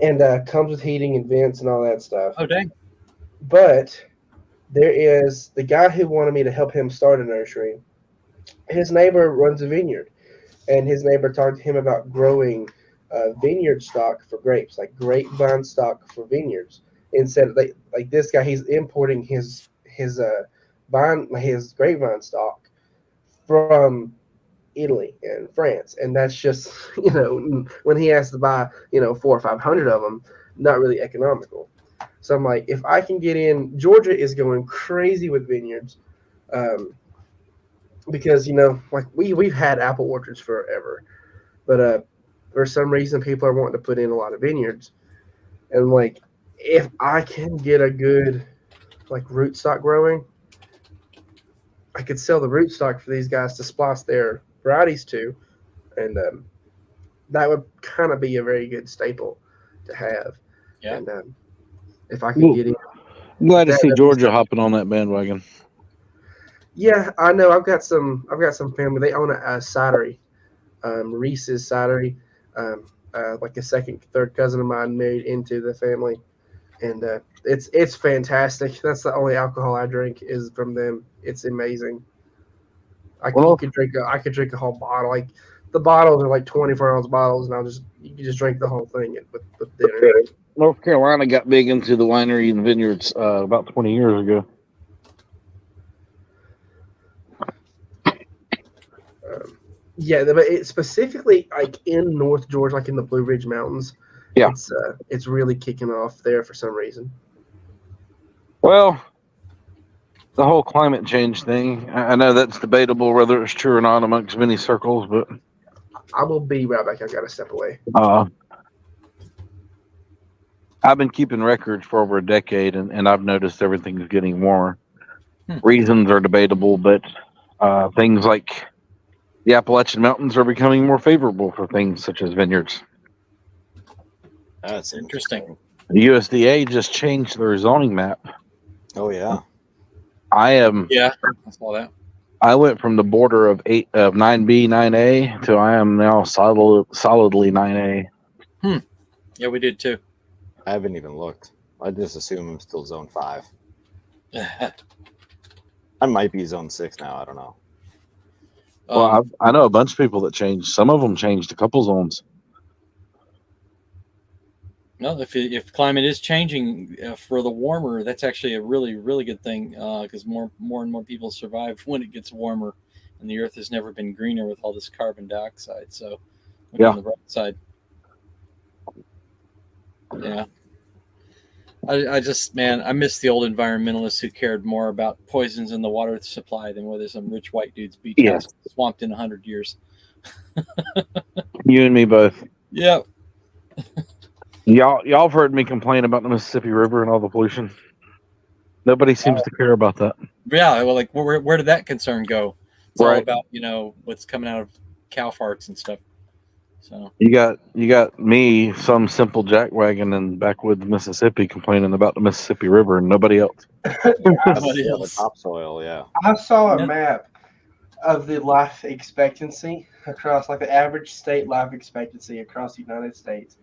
And comes with heating and vents and all that stuff. Oh, dang. But there is the guy who wanted me to help him start a nursery. His neighbor runs a vineyard, and his neighbor talked to him about growing vineyard stock for grapes, like grapevine stock for vineyards. Instead, like this guy, he's importing his grapevine stock from Italy and France, and that's just when he has to buy 400 or 500 of them, not really economical. So I'm like, if I can get in, Georgia is going crazy with vineyards, because like we've had apple orchards forever, but for some reason people are wanting to put in a lot of vineyards, and like if I can get a good like rootstock growing, I could sell the rootstock for these guys to splice their varieties to, and that would kind of be a very good staple to have. Yeah. And if I could get in, I'm glad to see Georgia hopping on that bandwagon. Yeah, I know. I've got some family. They own a cidery, Reese's Cidery. Like a second, third cousin of mine married into the family, and it's fantastic. That's the only alcohol I drink is from them. It's amazing. I could drink a whole bottle. Like the bottles are like 24-ounce bottles, and you can just drink the whole thing with dinner. North Carolina got big into the winery and vineyards about 20 years ago. Yeah, but it's specifically like in North Georgia, like in the Blue Ridge Mountains. Yeah, it's really kicking off there for some reason. Well, the whole climate change thing, I know that's debatable whether it's true or not amongst many circles, but I will be right back. I gotta step away. I've been keeping records for over a decade, and I've noticed everything's getting warmer. Reasons are debatable, but things like the Appalachian Mountains are becoming more favorable for things such as vineyards. That's interesting. The USDA just changed their zoning map. Oh yeah. I saw that. I went from the border of 9B, 9A to I am now solidly 9A. Yeah, we did too. I haven't even looked. I just assume I'm still zone 5. I might be zone 6 now. I don't know. Well, I know a bunch of people that changed. Some of them changed a couple zones. No, if climate is changing for the warmer, that's actually a really, really good thing, because more and more people survive when it gets warmer, and the earth has never been greener with all this carbon dioxide. So, on the right side. Yeah. I just, man, I miss the old environmentalists who cared more about poisons in the water supply than whether some rich white dude's beach house was swamped in 100 years. You and me both. Yeah. Y'all have heard me complain about the Mississippi River and all the pollution. Nobody seems to care about that. Yeah, well, like where did that concern go? It's all Right. about what's coming out of cow farts and stuff. So You got me, some simple jackwagon in backwoods Mississippi, complaining about the Mississippi River, and nobody else. The topsoil, yeah. I saw a map of the life expectancy across, like the average state life expectancy across the United States,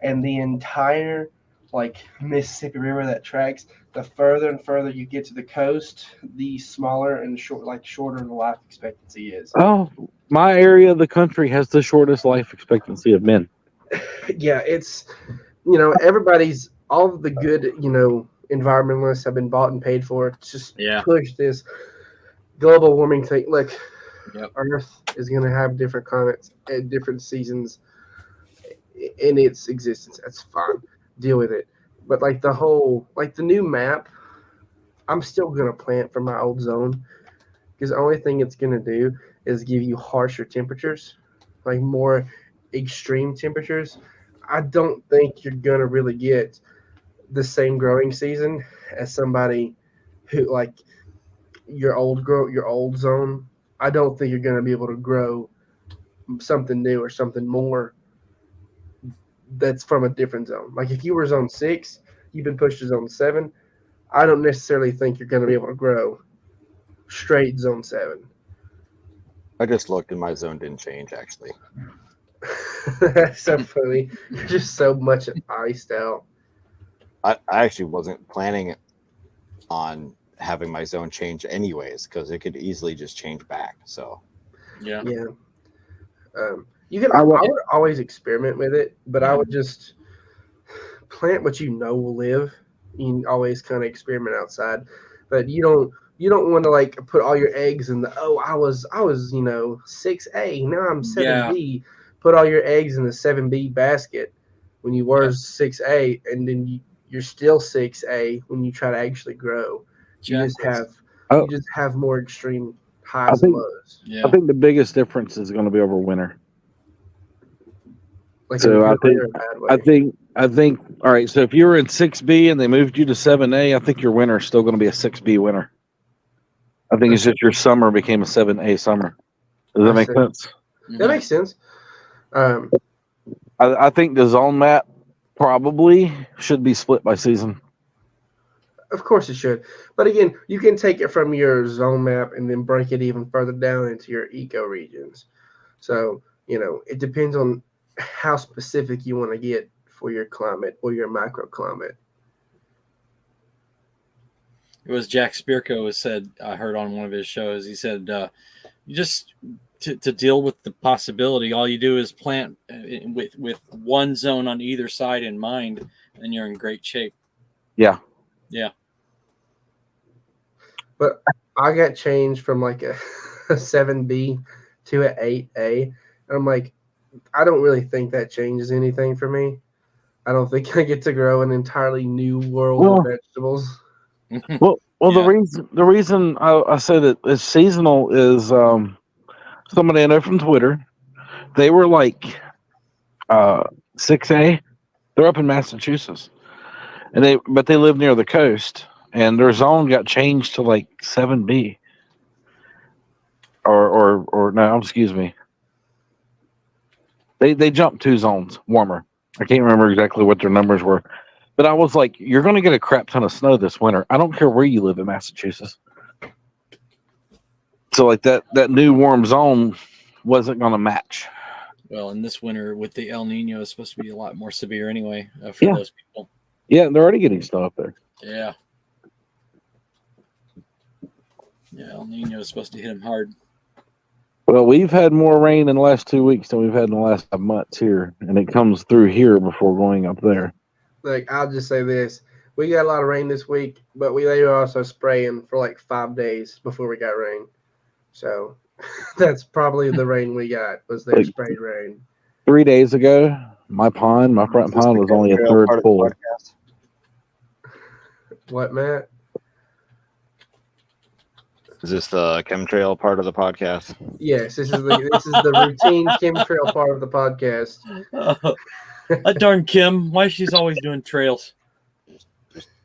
and the entire like Mississippi River that tracks, the further and further you get to the coast, the smaller and shorter the life expectancy is. Oh, my area of the country has the shortest life expectancy of men. Yeah, it's everybody's all of the good environmentalists have been bought and paid for to just push this global warming thing. Like, Earth is going to have different climates and different seasons in its existence. That's fine. Deal with it. But like the new map, I'm still going to plant from my old zone because the only thing it's going to do is give you harsher temperatures, like more extreme temperatures. I don't think you're going to really get the same growing season as somebody who like your old zone. I don't think you're going to be able to grow something new or something more that's from a different zone. Like if you were zone 6, you've been pushed to zone 7, I don't necessarily think you're going to be able to grow straight zone 7. I just looked and my zone didn't change actually. That's so funny. You're just so much iced out. I actually wasn't planning on having my zone change anyways because it could easily just change back. So yeah. I would always experiment with it, but I would just plant what will live. You can always kind of experiment outside, but you don't want to like put all your eggs in the I was 6A, now I'm 7B. Yeah. Put all your eggs in the 7B basket when you were 6A, and then you're still 6A when you try to actually grow. You just have more extreme highs and lows. Yeah. I think the biggest difference is going to be over winter. Like so I think all right. So if you were in 6B and they moved you to 7A, I think your winter is still going to be a 6B winter. I think it's just your summer became a 7A summer. Does that make sense? That makes sense. I think the zone map probably should be split by season. Of course it should. But again, you can take it from your zone map and then break it even further down into your eco regions. So, it depends on how specific you want to get for your climate or your microclimate. It was Jack Spirko who said, I heard on one of his shows, he said, you just to deal with the possibility, all you do is plant with one zone on either side in mind, and you're in great shape. Yeah. Yeah. But I got changed from like a 7B to an 8A. And I'm like, I don't really think that changes anything for me. I don't think I get to grow an entirely new world of vegetables. Well, the reason I say that it's seasonal is somebody I know from Twitter. They were like 6A. They're up in Massachusetts, but they live near the coast, and their zone got changed to like 7B. Or no, excuse me. They jumped 2 zones warmer. I can't remember exactly what their numbers were. But I was like, you're going to get a crap ton of snow this winter. I don't care where you live in Massachusetts. So, like, that new warm zone wasn't going to match. Well, in this winter with the El Nino, it's supposed to be a lot more severe anyway for those people. Yeah, they're already getting snow up there. Yeah. Yeah, El Nino is supposed to hit them hard. Well, we've had more rain in the last 2 weeks than we've had in the last 5 months here. And it comes through here before going up there. Like, I'll just say this. We got a lot of rain this week, but they were also spraying for like 5 days before we got rain. So that's probably the rain we got, was their sprayed rain. 3 days ago, my front pond was only a third full. What, Matt? Is this the chemtrail part of the podcast? Yes, this is the routine chemtrail part of the podcast. That darn Kim. Why she's always doing trails?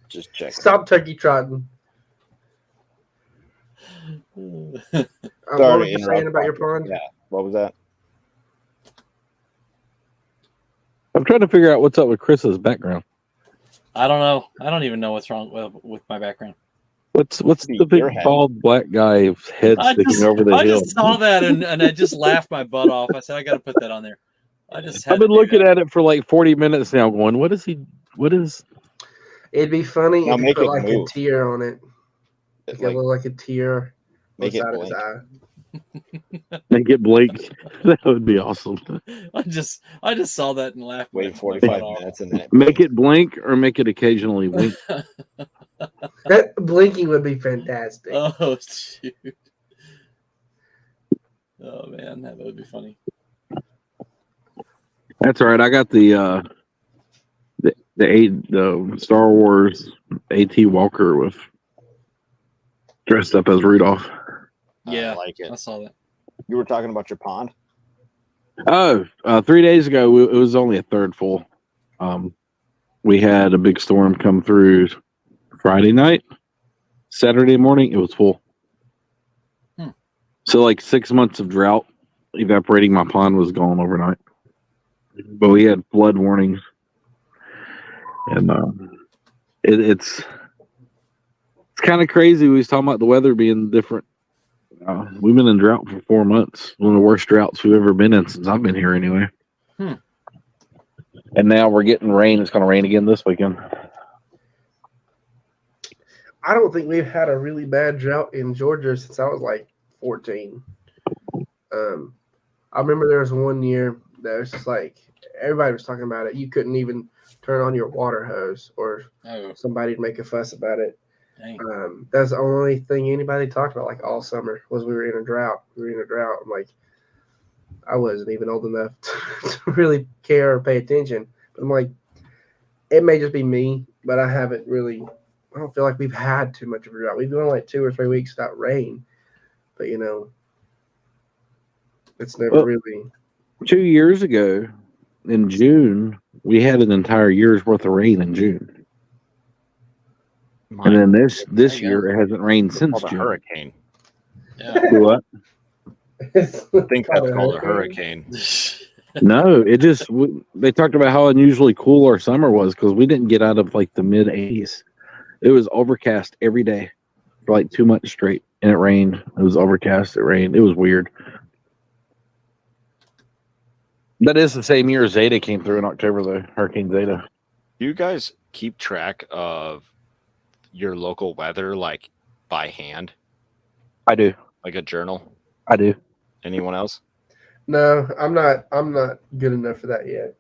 Just check. Stop turkey trotting. Sorry, what were you saying about your pond? Yeah. What was that? I'm trying to figure out what's up with Chris's background. I don't know. I don't even know what's wrong with my background. What's Be the big your head. bald black guy head sticking over the I hill? just saw that and I just laughed my butt off. I said, I got to put that on there. I just had I've been to do looking that. at it for like 40 minutes now, going, "What is he? What is?" It'd be funny Now if you make put it like a move. tear on it. Like, Like, look like a tear make it inside of his blink. eye. Make it blink. That would be awesome. I just saw that and laughed. Wait my 45 butt off. minutes and then it Make it blink or make it occasionally wink. That blinking would be fantastic. Oh shoot! Oh man, that would be funny. That's all right. I got the Star Wars AT Walker with dressed up as Rudolph. Yeah, I like I it. saw that. You were talking about your pond? Oh, 3 days ago, it was only a third full. We had a big storm come through Friday night. Saturday morning, it was full. So, like 6 months of drought, evaporating my pond was gone overnight. But we had flood warnings. And it's kind of crazy. We was talking about the weather being different. We've been in drought for 4 months. One of the worst droughts we've ever been in since I've been here anyway. And now we're getting rain. It's going to rain again this weekend. I don't think we've had a really bad drought in Georgia since I was like 14. I remember there was one year that was just like everybody was talking about it. You couldn't even turn on your water hose or somebody'd make a fuss about it. That's the only thing anybody talked about like all summer was we were in a drought. I'm like, I wasn't even old enough to really care or pay attention. But I'm like, it may just be me, but I don't feel like we've had too much of a drought. We've gone like 2 or 3 weeks without rain. But, it's never really. 2 years ago in June, we had an entire year's worth of rain in June. And then this year, it hasn't rained since Called a June. hurricane. Yeah. What? I think that's called a hurricane. No, they talked about how unusually cool our summer was because we didn't get out of like the mid 80s. It was overcast every day for like 2 months straight, and it rained. It was overcast. It rained. It was weird. That is the same year Zeta came through in October, though. Hurricane Zeta. Do you guys keep track of your local weather like by hand? I do. Like a journal? I do. Anyone else? No, I'm not good enough for that yet.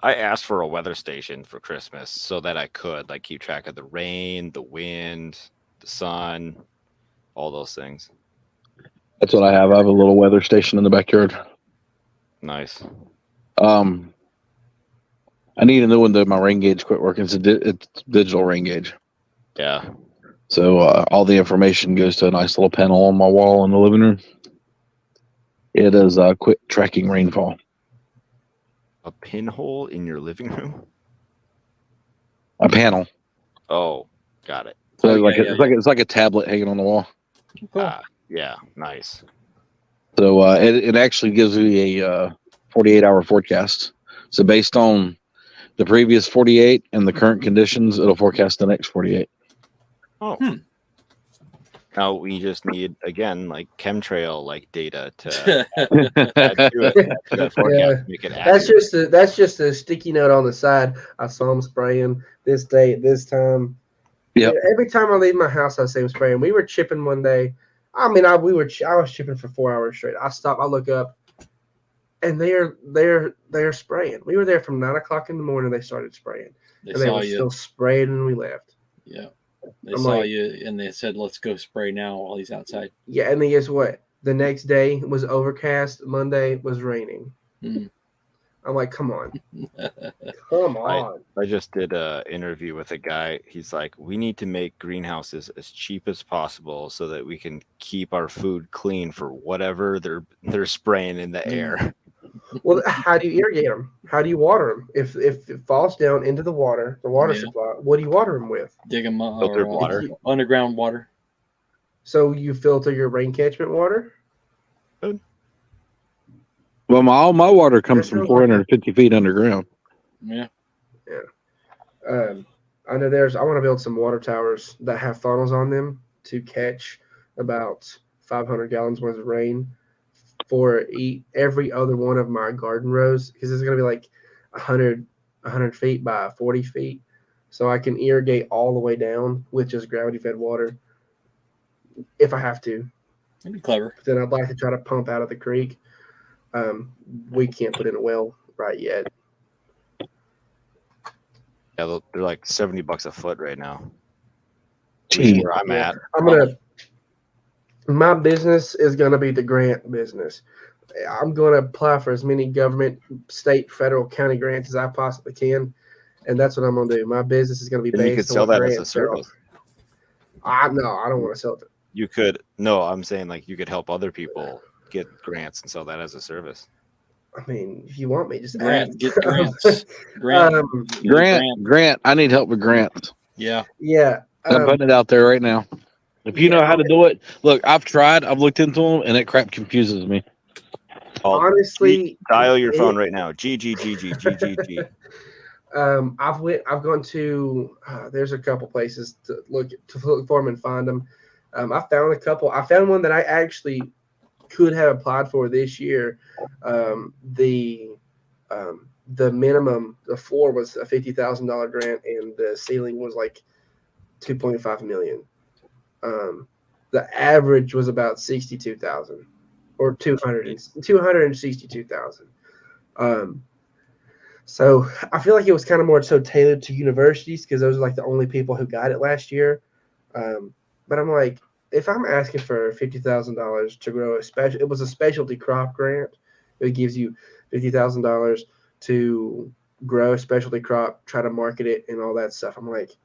I asked for a weather station for Christmas so that I could like keep track of the rain, the wind, the sun, all those things. That's what I have. I have a little weather station in the backyard. Nice. I need a new one though. My rain gauge quit working. It's digital rain gauge. Yeah. So all the information goes to a nice little panel on my wall in the living room. It is quit tracking rainfall. A pinhole in your living room? A panel. Oh, got it. So it's like a tablet hanging on the wall. Cool. Yeah, nice. So it actually gives you a 48-hour forecast. So based on the previous 48 and the current conditions, it'll forecast the next 48. Oh. Now we just need again like chemtrail like data to add to it. To that forecast, make it accurate. That's just a sticky note on the side. I saw him spraying this day at this time. Yep. Yeah, every time I leave my house, I see him spraying. We were chipping one day. I was chipping for 4 hours straight. I stop. I look up, and they're spraying. We were there from 9 o'clock in the morning. They started spraying, and they were still spraying when we left. Yeah. They saw you and they said, "Let's go spray now while he's outside." Yeah, and then guess what? The next day was overcast. Monday was raining. Mm. I'm like, come on, come on. I just did an interview with a guy. He's like, we need to make greenhouses as cheap as possible so that we can keep our food clean for whatever they're spraying in the air. Well, how do you irrigate them? How do you water them? If it falls down into the water supply, what do you water them with? Dig them up Filtered water. Underground water. So you filter your rain catchment water? Good. Well, all my water comes from 450 feet underground. Yeah. I I know I want to build some water towers that have funnels on them to catch about 500 gallons worth of rain for every other one of my garden rows, because it's going to be like 100 feet by 40 feet. So I can irrigate all the way down with just gravity fed water if I have to. That'd be clever. But then I'd like to try to pump out of the creek. We can't put in a well right yet. Yeah, they're like $70 a foot right now. Gee. Where I'm at. My business is gonna be the grant business. I'm gonna apply for as many government, state, federal, county grants as I possibly can, and that's what I'm gonna do. My business is gonna be Then you could based sell on that as a grants. service. I don't want to sell it. You could no, I'm saying like you could help other people get grants and sell that as a service. I mean, if you want me, just Grant, ask. get grants. Grant. I need help with grants. Yeah. Yeah. I'm putting it out there right now. If you know how to do it, look, I've tried. I've looked into them, and that crap confuses me. Honestly, dial your phone right now. G. I've gone to. There's a couple places to look for them and find them. I found a couple. I found one that I actually could have applied for this year. The minimum, the floor was a $50,000 grant, and the ceiling was like $2.5 million. The average was about 62,000 or 262,000. So I feel like it was kind of more so tailored to universities because those are like the only people who got it last year. But I'm like, if I'm asking for $50,000 to grow it was a specialty crop grant. It gives you $50,000 to grow a specialty crop, try to market it, and all that stuff. I'm like,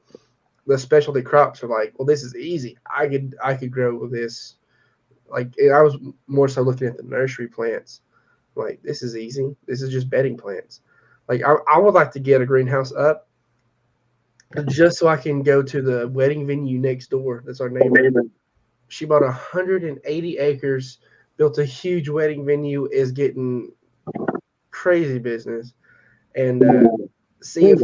the specialty crops are like, well, this is easy. I could grow this. Like, I was more so looking at the nursery plants. Like, this is easy. This is just bedding plants. Like, I would like to get a greenhouse up just so I can go to the wedding venue next door. That's our neighbor. She bought 180 acres, built a huge wedding venue, is getting crazy business. And see if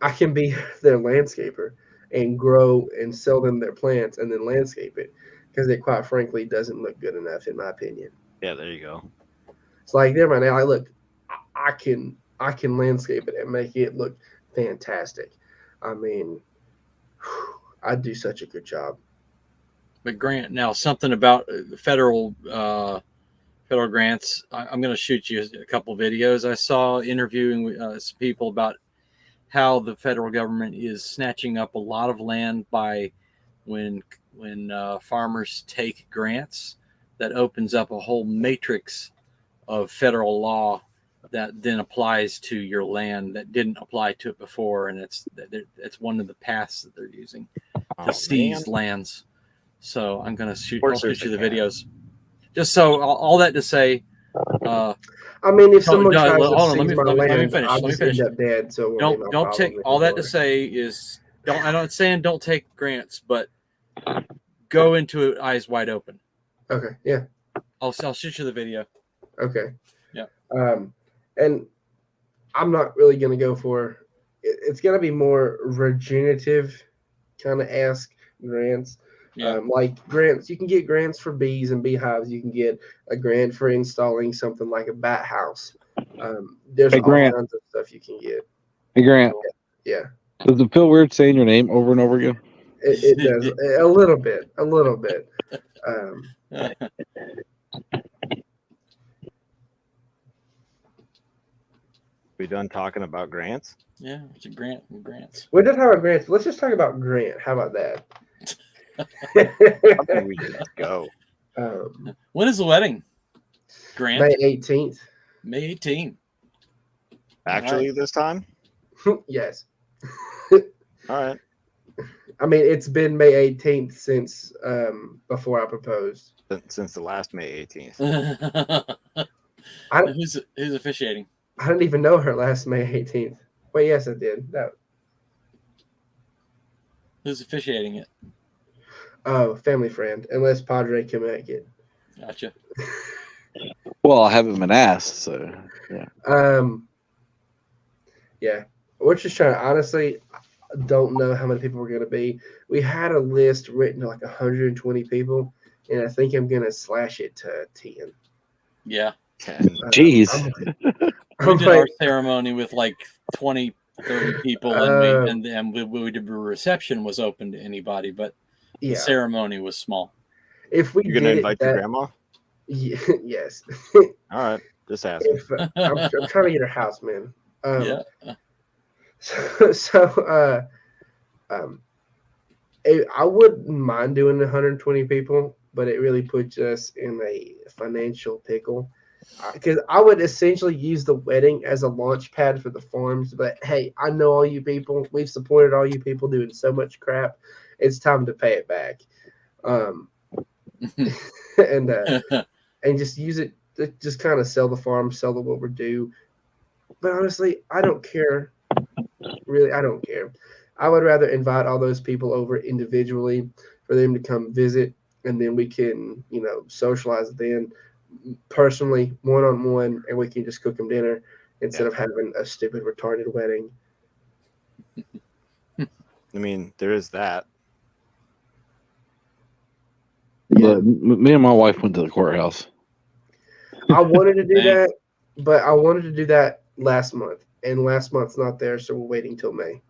I can be their landscaper and grow and sell them their plants and then landscape it, because it quite frankly doesn't look good enough in my opinion. Yeah, there you go. It's like, there right now, I can landscape it and make it look fantastic. I mean, I do such a good job. But Grant, now something about federal grants. I'm going to shoot you a couple videos I saw interviewing some people about how the federal government is snatching up a lot of land by when farmers take grants. That opens up a whole matrix of federal law that then applies to your land that didn't apply to it before, and it's one of the paths that they're using to seize lands. So I'm going to shoot you the videos. Just so all that to say. I mean, if someone tries to let seize me my land, finish. I'll just end up dead. So don't take all that to say is I'm not saying don't take grants, but go into it eyes wide open. Okay. Yeah. I'll shoot you the video. Okay. Yeah. And I'm not really going to go for it's going to be more regenerative kind of grants. Yeah. Like grants, you can get grants for bees and beehives. You can get a grant for installing something like a bat house. There's all kinds of stuff you can get. Hey, Grant. Yeah. Does it feel weird saying your name over and over again? It does a little bit. We done talking about grants? Yeah, it's a grants. We're done talking about grants. Let's just talk about Grant. How about that? I think we just go. When is the wedding? Grant? May 18th. May 18th. Actually, this time? Yes. All right. I mean, it's been May 18th since before I proposed. Since the last May 18th. Who's officiating? I didn't even know her last May 18th. Wait, yes, I did. Who's officiating it? Oh, family friend, unless Padre can make it. Gotcha. Well, I haven't been asked, so yeah. Yeah. we're just trying to honestly. Don't know how many people we're going to be. We had a list written to like 120 people, and I think I'm going to slash it to 10. Yeah. Jeez. We did our ceremony with like 20, 30 people, and we did the reception was open to anybody, but the ceremony was small. If we You're going to invite your grandma? Yes. All right. Just asking. I'm trying to get her house, man. Yeah. I wouldn't mind doing 120 people, but it really puts us in a financial pickle. Because I would essentially use the wedding as a launch pad for the farms. But hey, I know all you people. We've supported all you people doing so much crap. It's time to pay it back. And just use it to just kind of sell the farm, sell the what we're due. But honestly, I don't care. Really, I don't care. I would rather invite all those people over individually for them to come visit, and then we can, socialize then personally, one-on-one, and we can just cook them dinner instead of having a stupid, retarded wedding. I mean, there is that. But me and my wife went to the courthouse. I wanted to do that, but I wanted to do that last month, and last month's not there, so we're waiting till May.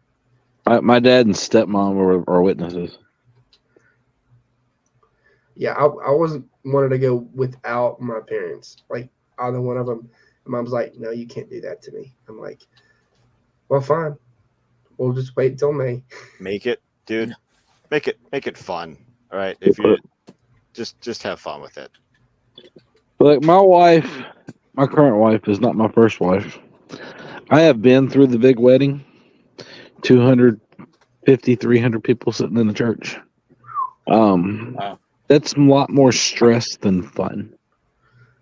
My dad and stepmom are witnesses. Yeah, I wasn't wanted to go without my parents. Like either one of them. Mom's like, "No, you can't do that to me." I'm like, "Well, fine. We'll just wait till May." Make it, dude. Make it fun. All right. If you just have fun with it. Like my wife, my current wife is not my first wife. I have been through the big wedding. 250, 300 people sitting in the church. Wow. That's a lot more stress than fun.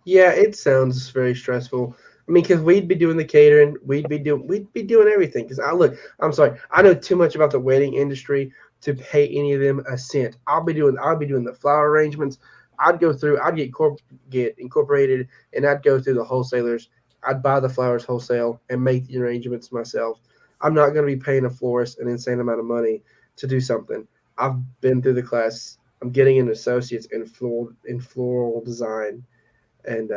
Yeah, it sounds very stressful. I mean, because we'd be doing the catering, we'd be doing everything. Because I'm sorry, I know too much about the wedding industry to pay any of them a cent. I'll be doing the flower arrangements. I'd get incorporated, and I'd go through the wholesalers. I'd buy the flowers wholesale and make the arrangements myself. I'm not going to be paying a florist an insane amount of money to do something. I've been through the class. I'm getting an associate's in floral design, and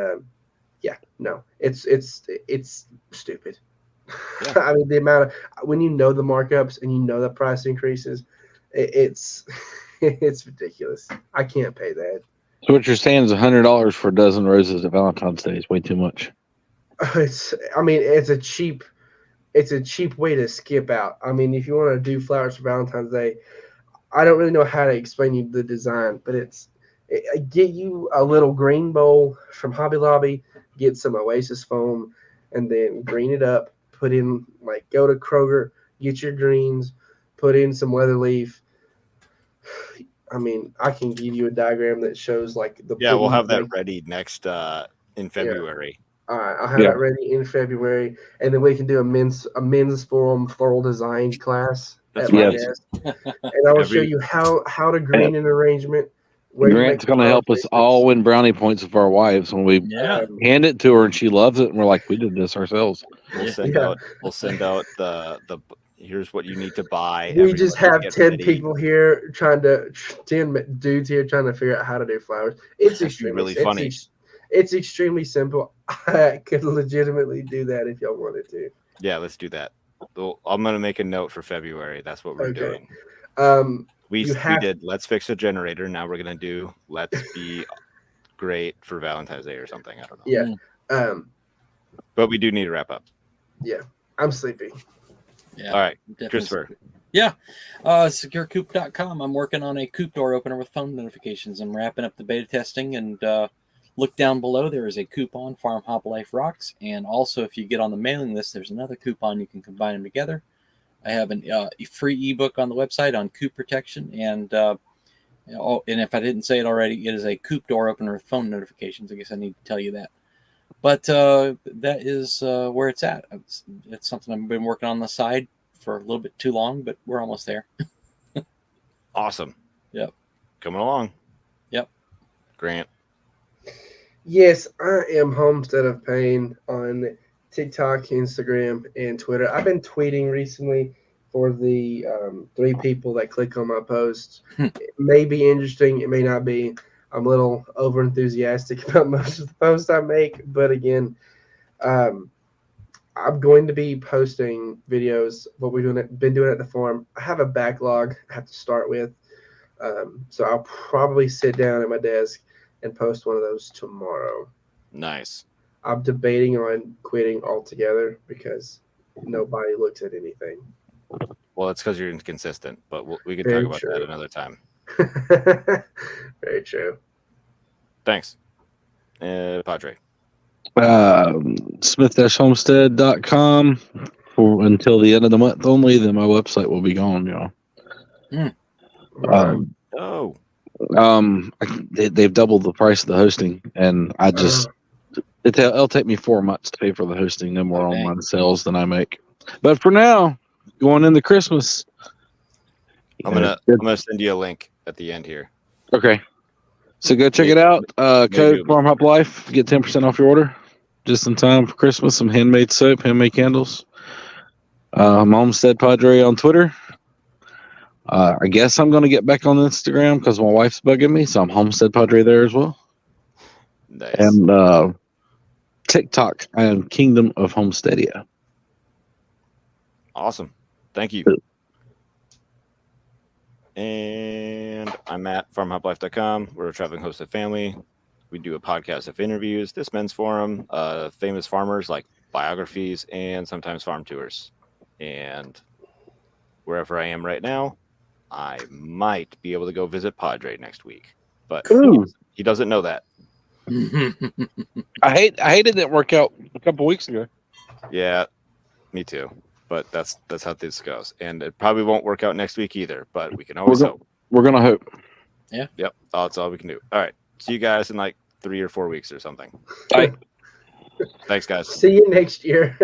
it's stupid. Yeah. I mean, the amount of when you know the markups and you know the price increases, it's ridiculous. I can't pay that. So what you're saying is $100 for a dozen roses at Valentine's Day is way too much. It's a cheap way to skip out. I mean, if you want to do flowers for Valentine's Day, I don't really know how to explain you the design, but get you a little green bowl from Hobby Lobby, get some Oasis foam, and then green it up. Put in go to Kroger, get your greens, put in some weather leaf. I mean, I can give you a diagram that shows we'll have that ready next in February. All right, I'll have that ready in February, and then we can do a men's floral design class at my desk, and I will show you how to green an arrangement. Grant's going to help us all win brownie points with our wives when we hand it to her, and she loves it, and we're like, we did this ourselves. We'll send out the here's what you need to buy. We just have 10 people here 10 dudes here trying to figure out how to do flowers. It's extremely funny. It's extremely simple. I could legitimately do that if y'all wanted to. Yeah, let's do that. I'm going to make a note for February. That's what we're doing. We did Let's Fix a Generator. Now we're going to do Let's Be Great for Valentine's Day or something. I don't know. Yeah. But we do need to wrap up. Yeah. I'm sleepy. Yeah. All right. Christopher. Yeah. SecureCoop.com. I'm working on a coop door opener with phone notifications. I'm wrapping up the beta testing, and look down below. There is a coupon, Farm Hop Life Rocks. And also, if you get on the mailing list, there's another coupon. You can combine them together. I have a free ebook on the website on coop protection. And and if I didn't say it already, it is a coop door opener with phone notifications. I guess I need to tell you that. But that is where it's at. It's something I've been working on the side for a little bit too long, but we're almost there. Awesome. Yep. Coming along. Yep. Grant. Yes, I am Homestead of Pain on TikTok, Instagram, and Twitter. I've been tweeting recently for the 3 people that click on my posts. It may be interesting. It may not be. I'm a little over enthusiastic about most of the posts I make, but again, I'm going to be posting videos. What been doing at the forum. I have a backlog I have to start with, so I'll probably sit down at my desk and post one of those tomorrow. Nice. I'm debating on quitting altogether because nobody looks at anything. Well, it's because you're inconsistent, but we can Very talk about true. that another time. Very true. Thanks. Padre. Smith-homestead.com for until the end of the month only. Then my website will be gone, y'all. They've doubled the price of the hosting, and I just it'll take me 4 months to pay for the hosting. No more online sales than I make. But for now, going into Christmas, I'm gonna send you a link at the end here. Okay. So go check it out. Code Farm Hop Life, get 10% off your order. Just in time for Christmas. Some handmade soap, handmade candles. I'm Homestead Padre on Twitter. I guess I'm going to get back on Instagram because my wife's bugging me, so I'm Homestead Padre there as well. Nice. And TikTok, I am Kingdom of Homesteadia. Awesome. Thank you. And I'm at farmhoplife.com. We're a traveling hosted family. We do a podcast of interviews, this men's forum, famous farmers, like biographies, and sometimes farm tours. And wherever I am right now, I might be able to go visit Padre next week, but he doesn't know that. I hated that work out a couple weeks ago. Yeah, me too. But that's how this goes, and it probably won't work out next week either. But we can always hope. We're gonna hope. Yeah. Yep. That's all we can do. All right. See you guys in like 3 or 4 weeks or something. Bye. Thanks, guys. See you next year.